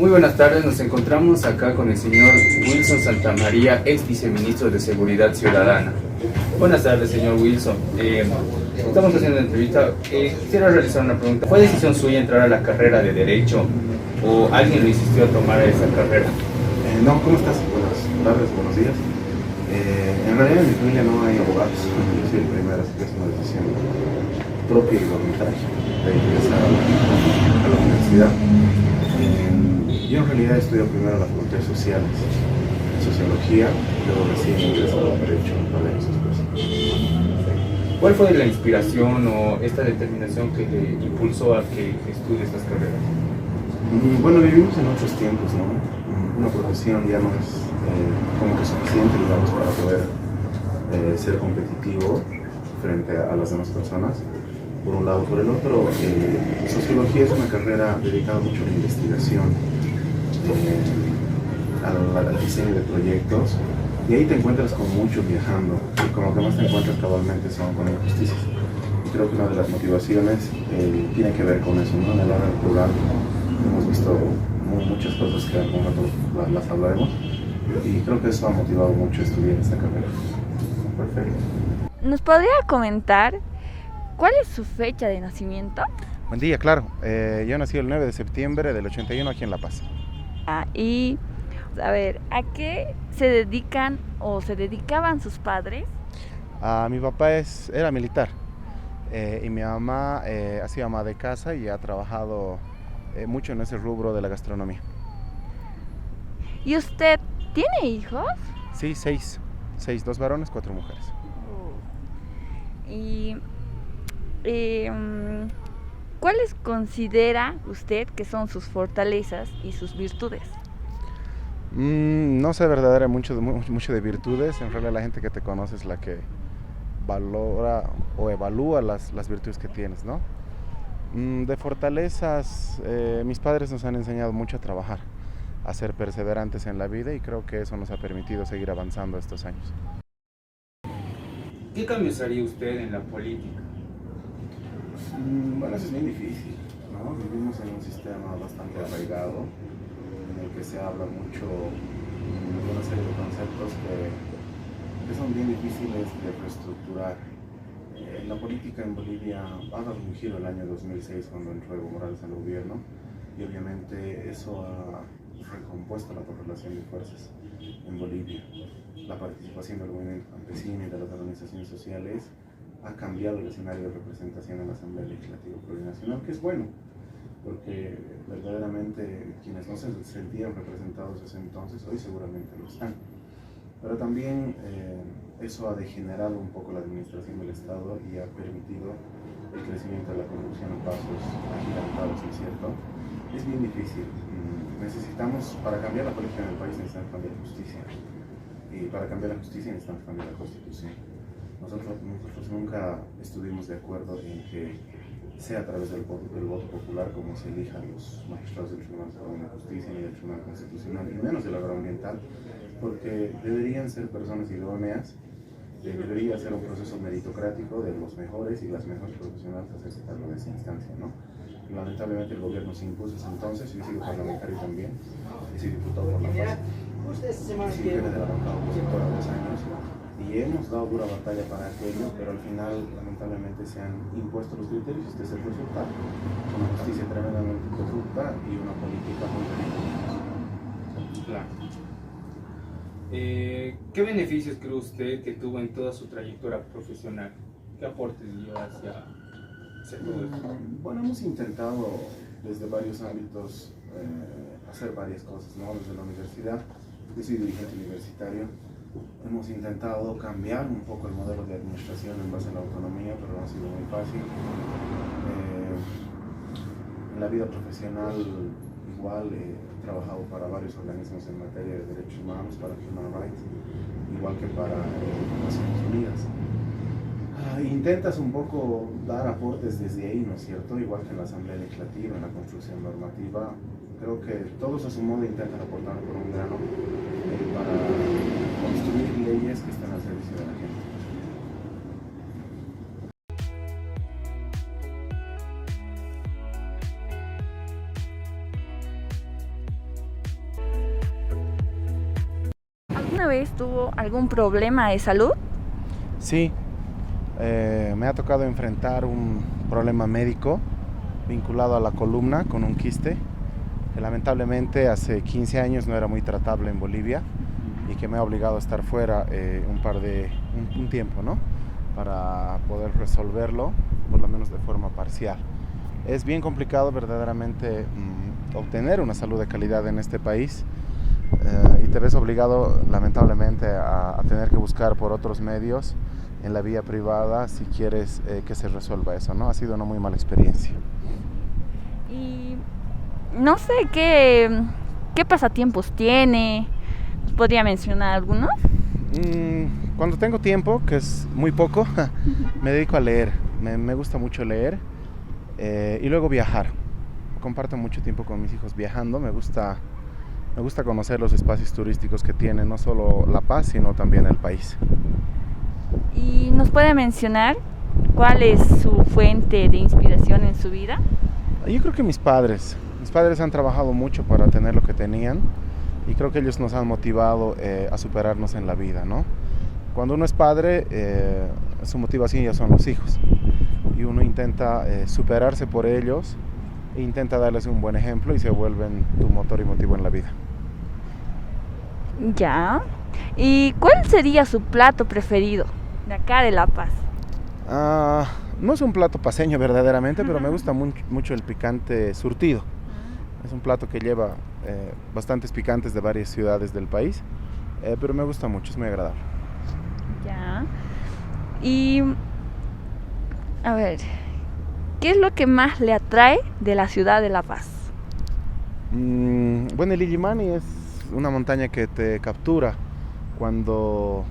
Muy buenas tardes, nos encontramos acá con el señor Wilson Santamaría, ex viceministro de Seguridad Ciudadana. Buenas tardes, señor Wilson. Estamos haciendo una entrevista. Quisiera realizar una pregunta. ¿Fue decisión suya entrar a la carrera de Derecho o alguien lo insistió a tomar esa carrera? No, ¿cómo estás? Buenas tardes, buenos días. En realidad en mi familia no hay abogados. Yo soy el primero, así que es una decisión propia y voluntaria de ingresar a la universidad. Yo en realidad estudio primero las facultades sociales, sociología, y luego recién ingresado a Derecho para esas cosas. ¿Cuál fue la inspiración o esta determinación que le impulsó a que estudie estas carreras? Bueno, vivimos en otros tiempos, ¿no? Una profesión ya no es como que suficiente, digamos, para poder ser competitivo frente a las demás personas, por un lado. Por el otro, sociología es una carrera dedicada mucho a la investigación, al diseño de proyectos, y ahí te encuentras con mucho viajando, y con lo que más te encuentras cabalmente son con injusticias. Y creo que una de las motivaciones tiene que ver con eso, ¿no? En el área rural hemos visto muchas cosas que algún rato las hablaremos, y creo que eso ha motivado mucho a estudiar esta carrera. Perfecto. ¿Nos podría comentar cuál es su fecha de nacimiento? Buen día, claro. Yo nací el 9 de septiembre del 81 aquí en La Paz. Y a ver, ¿a qué se dedican o se dedicaban sus padres? Mi papá era militar, y mi mamá ha sido ama de casa y ha trabajado mucho en ese rubro de la gastronomía. ¿Y usted tiene hijos? Sí, seis, 2 varones, 4 mujeres. ¿Y cuáles considera usted que son sus fortalezas y sus virtudes? No sé verdaderamente mucho de virtudes. En realidad la gente que te conoce es la que valora o evalúa las virtudes que tienes, ¿no? De fortalezas, mis padres nos han enseñado mucho a trabajar, a ser perseverantes en la vida, y creo que eso nos ha permitido seguir avanzando estos años. ¿Qué cambios haría usted en la política? Bueno, eso es bien difícil, ¿no? Vivimos en un sistema bastante arraigado, en el que se habla mucho de una serie de conceptos que son bien difíciles de reestructurar. La política en Bolivia ha dado un giro el año 2006 cuando entró Evo Morales al gobierno, y obviamente eso ha recompuesto la correlación de fuerzas en Bolivia. La participación del movimiento campesino y de las organizaciones sociales ha cambiado el escenario de representación en la Asamblea Legislativa Plurinacional, que es bueno, porque verdaderamente quienes no se sentían representados desde entonces, hoy seguramente lo están. Pero también eso ha degenerado un poco la administración del Estado y ha permitido el crecimiento de la corrupción a pasos agigantados, ¿no es cierto? Es bien difícil. Necesitamos, para cambiar la política en el país, necesitamos cambiar la justicia. Y para cambiar la justicia necesitamos cambiar la Constitución. Nosotros nunca estuvimos de acuerdo en que sea a través del voto popular como se elijan los magistrados del Tribunal Supremo de Justicia ni del Tribunal Constitucional, y menos del agroambiental, porque deberían ser personas idóneas, debería ser un proceso meritocrático de los mejores y las mejores profesionales a hacerse cargo de esa instancia, ¿no? Lamentablemente el gobierno se impuso desde entonces. Yo he sido parlamentario también, he sido diputado por La Paz, he sido jefe de la bancada opositora 2 años, y hemos dado dura batalla para aquello, pero al final lamentablemente se han impuesto los criterios y este es el resultado: una justicia tremendamente corrupta y una política muy benéfica. Claro. ¿Qué beneficios cree usted que tuvo en toda su trayectoria profesional? ¿Qué aportes dio hacia todo esto? Bueno, hemos intentado desde varios ámbitos hacer varias cosas, ¿no? Desde la universidad, yo soy dirigente universitario, hemos intentado cambiar un poco el modelo de administración en base a la autonomía, pero no ha sido muy fácil. En la vida profesional igual he trabajado para varios organismos en materia de derechos humanos, para Human Rights, igual que para Naciones Unidas. Intentas un poco dar aportes desde ahí, ¿no es cierto? Igual que en la Asamblea Legislativa, en la construcción normativa. Creo que todos a su modo intentan aportar por un grano para construir leyes que estén al servicio de la gente. ¿alguna vez tuvo algún problema de salud? Sí, me ha tocado enfrentar un problema médico vinculado a la columna con un quiste que lamentablemente hace 15 años no era muy tratable en Bolivia y que me ha obligado a estar fuera un tiempo, ¿no? Para poder resolverlo, por lo menos de forma parcial. Es bien complicado verdaderamente obtener una salud de calidad en este país y te ves obligado lamentablemente a tener que buscar por otros medios en la vía privada si quieres que se resuelva eso, ¿no? Ha sido una muy mala experiencia. Y no sé qué pasatiempos tiene. ¿Podría mencionar algunos? Cuando tengo tiempo, que es muy poco, me dedico a leer. Me gusta mucho leer y luego viajar. Comparto mucho tiempo con mis hijos viajando. Me gusta conocer los espacios turísticos que tiene no solo La Paz, sino también el país. ¿Y nos puede mencionar cuál es su fuente de inspiración en su vida? Yo creo que mis padres han trabajado mucho para tener lo que tenían y creo que ellos nos han motivado a superarnos en la vida, ¿no? Cuando uno es padre, su motivación ya son los hijos y uno intenta superarse por ellos e intenta darles un buen ejemplo y se vuelven tu motor y motivo en la vida. Ya. ¿Y cuál sería su plato preferido de acá de La Paz? No es un plato paceño verdaderamente, pero me gusta mucho el picante surtido. Es un plato que lleva bastantes picantes de varias ciudades del país, pero me gusta mucho, es muy agradable. Ya. Y a ver, ¿qué es lo que más le atrae de la ciudad de La Paz? Bueno, el Illimani es una montaña que te captura cuando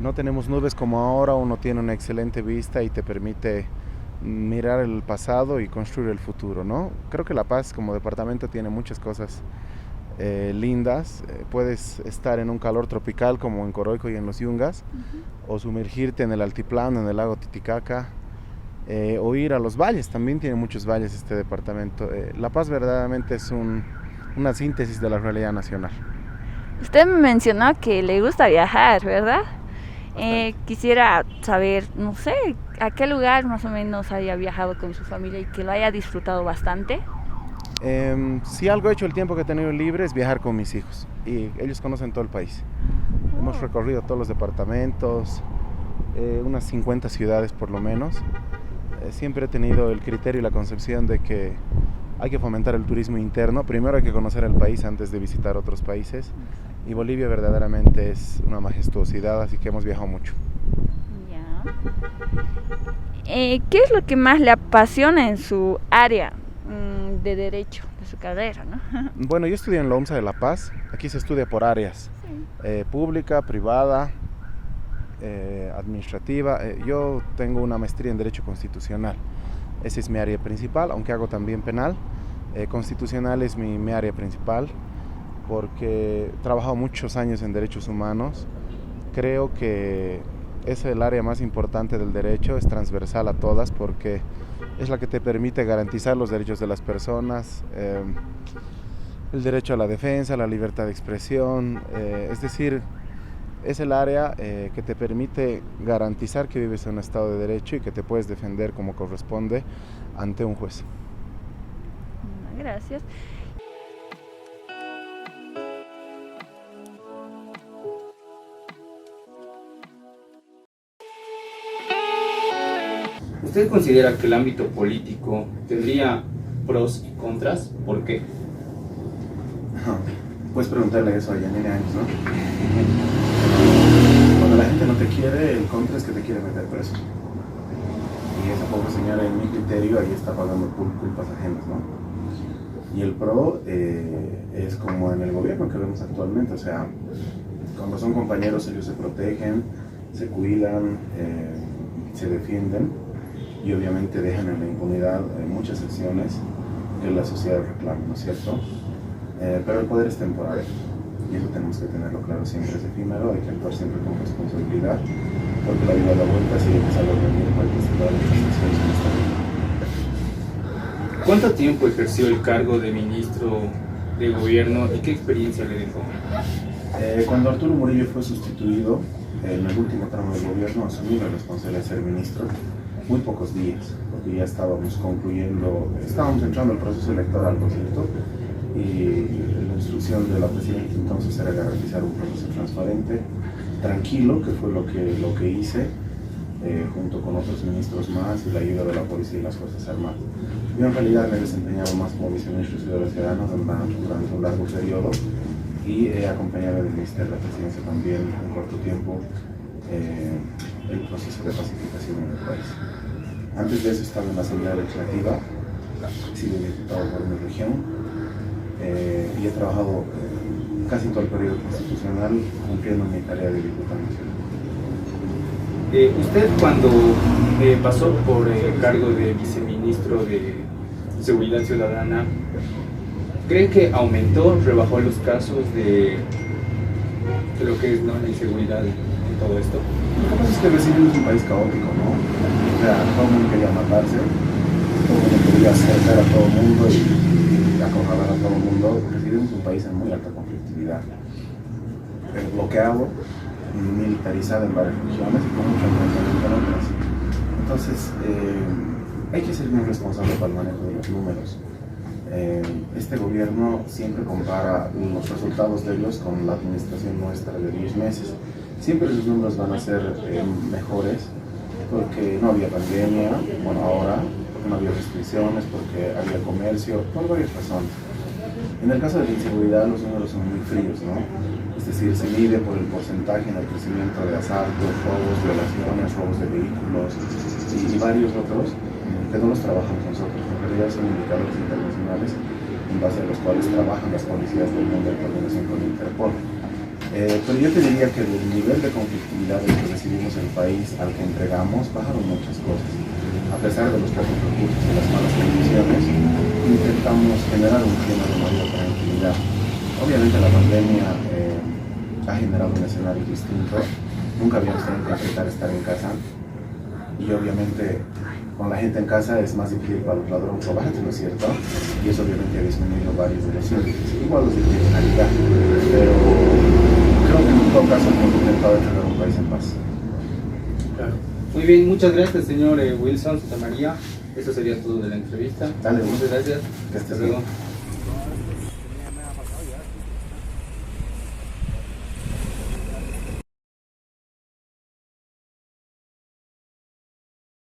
no tenemos nubes como ahora. Uno tiene una excelente vista y te permite mirar el pasado y construir el futuro, ¿no? Creo que La Paz como departamento tiene muchas cosas lindas. Puedes estar en un calor tropical como en Coroico y en los Yungas, o sumergirte en el altiplano, en el lago Titicaca, o ir a los valles. También tiene muchos valles este departamento. La Paz verdaderamente es una síntesis de la realidad nacional. Usted me mencionó que le gusta viajar, ¿verdad? Quisiera saber, no sé, a qué lugar más o menos haya viajado con su familia y que lo haya disfrutado bastante. Si algo he hecho el tiempo que he tenido libre es viajar con mis hijos y ellos conocen todo el país. Hemos recorrido todos los departamentos, unas 50 ciudades por lo menos. Siempre he tenido el criterio y la concepción de que hay que fomentar el turismo interno. Primero hay que conocer el país antes de visitar otros países. Y Bolivia verdaderamente es una majestuosidad, así que hemos viajado mucho. Ya. ¿Qué es lo que más le apasiona en su área de derecho, de su carrera, ¿no? Bueno, yo estudié en la UMSA de La Paz. Aquí se estudia por áreas, pública, privada, administrativa. Yo tengo una maestría en Derecho Constitucional. Esa es mi área principal, aunque hago también penal. Constitucional es mi área principal, porque he trabajado muchos años en derechos humanos. Creo que es el área más importante del derecho, es transversal a todas porque es la que te permite garantizar los derechos de las personas, el derecho a la defensa, la libertad de expresión, es decir, es el área que te permite garantizar que vives en un estado de derecho y que te puedes defender como corresponde ante un juez. Gracias. ¿Usted considera que el ámbito político tendría pros y contras? ¿Por qué? Puedes preguntarle eso a Yanine Áñez, ¿no? Cuando la gente no te quiere, el contra es que te quiere meter preso. Y esa pobre señora, en mi criterio, ahí está pagando culpas ajenas, ¿no? Y el pro es como en el gobierno que vemos actualmente, o sea, cuando son compañeros ellos se protegen, se cuidan, se defienden y obviamente dejan en la impunidad muchas acciones que la sociedad reclama, ¿no es cierto? Pero el poder es temporal y eso tenemos que tenerlo claro, siempre es efímero, hay que actuar siempre con responsabilidad porque la vida da vueltas y hay que saber venir para participar en estas acciones en esta vida. ¿Cuánto tiempo ejerció el cargo de ministro de gobierno y qué experiencia le dejó? Cuando Arturo Murillo fue sustituido en el último tramo del gobierno, asumí la responsabilidad de ser ministro muy pocos días, porque ya estábamos entrando al proceso electoral, por cierto, y la instrucción de la presidenta entonces era garantizar un proceso transparente, tranquilo, que fue lo que hice, junto con otros ministros más y la ayuda de la policía y las Fuerzas Armadas. Yo en realidad me he desempeñado más como viceministro de Ciudadanos Ciudadanos durante un largo periodo y he acompañado en el Ministerio de la Presidencia también en corto tiempo el proceso de pacificación en el país. Antes de eso estaba en la Asamblea Legislativa, he sido diputado por mi región y he trabajado casi todo el periodo constitucional cumpliendo mi tarea de diputado nacional. Usted cuando pasó por el cargo de viceministro de Seguridad Ciudadana, ¿cree que aumentó, rebajó los casos de lo que es, ¿no?, la inseguridad en todo esto? Lo que pasa es que recibimos un país caótico, ¿no? O sea, todo el mundo quería matarse, todo el mundo quería acercar a todo el mundo y acorralar a todo el mundo. Recibimos un país en muy alta conflictividad, bloqueado, militarizado en varias regiones y con mucho enfrentamiento en otras. Entonces, hay que ser muy responsable para el manejo de los números. Este gobierno siempre compara los resultados de ellos con la administración nuestra de 10 meses. Siempre los números van a ser mejores porque no había pandemia, bueno, ahora, porque no había restricciones, porque había comercio, por varias razones. En el caso de la inseguridad, los números son muy fríos, ¿no? Es decir, se mide por el porcentaje en el crecimiento de asaltos, robos, violaciones, robos de vehículos y varios otros que no los trabajamos nosotros, en realidad son indicadores internacionales en base a los cuales trabajan las policías del mundo en coordinación con Interpol. Pero yo te diría que el nivel de conflictividad que recibimos en el país al que entregamos bajaron muchas cosas. A pesar de los pocos recursos y las malas condiciones, intentamos generar un clima de mayor tranquilidad. Obviamente la pandemia ha generado un escenario distinto. Nunca habíamos tenido que intentar estar en casa y obviamente con la gente en casa es más difícil para los ladrones robarte, ¿no es cierto? Y eso obviamente ha disminuido varios de los índices, igual los de criminalidad, pero creo que en todo caso hemos intentado tener un país en paz. Claro. Muy bien, muchas gracias, señor Wilson Santamaría. Eso sería todo de la entrevista. Dale, muchas gracias. Que estés Hasta luego. bien.